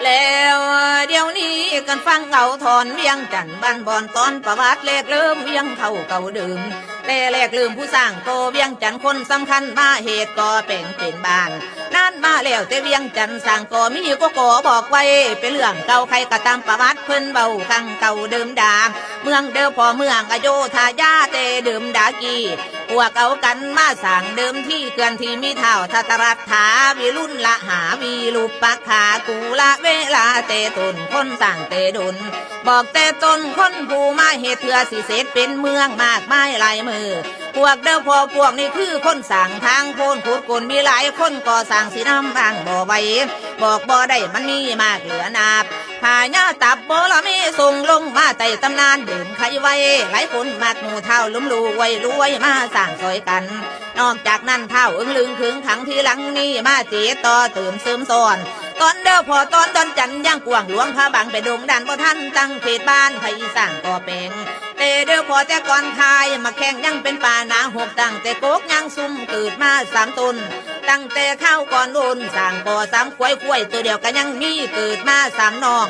แล้วเดี๋ยวนี้กันฟังเอาถอนเวียงจันบ้านบอนตอนประวัติแรกเริ่มเวียงเข้าเก่าเดิมแต่แรกลืมผู้สร้างโตเวียงจันคนสำคัญมาเหตุก่อเป็นบ้านนั่นมาแล้วแต่เวียงจันสร้างก่อมีก็ก่อบอกไว้เป็นเรื่องเก่าใครก็ตามประวัติเพิ่นเบาคังเก่าเดิมดาเมืองเดิมพอเมืองอโยธายาเตเดิมดากีพวกเอากันมาสั่งเดิมที่เกินที่มีเท่าทัตรัฐาวิรุ่นละหาวีลูปปักขากูละเวลาเตตุนคนสั่งเตดุนบอกเตตุนคนผู้มาเหตุเถื่อสิเสร็จเป็นเมืองมากไม้ลายมือพวกเดิมพอพวกนี้คือคนสั่งทางโพนขุดกุนมีหลายคนก่อสั่งสีน้ำบางบ่อไว้บอกบ่ได้มันมีมากเหลือนาบพาญาตับโบละมีส่งลงมาไต่ตำนานดื่มไขไว้หลายคนมากหมู่เท่าลุ่มลูไว้รวยมาสั่งซอยกันนอกจากนั้นเท่าอึ้งลึงขึงขังที่หลังนี่มาเจีต่อตื่มซึมซ้อนตอนเด้อพอตอนดอนจันย่างกวางหลวงพระบางไปดงดันพอท่านตั้งเขตบ้านไผ่สั่งก่อแปลงแต่เด้อพอแต่ก่อนทายมาแข่งยังเป็นป่าหนาหกตั้งแต่โกกยังซุ่มเกิดมา3 ต้นตั้งแต่ข้าวก่อนโดนสั่งก่อ3 ขวยตัวเดียวก็ยังมีเกิดมา3 น้อง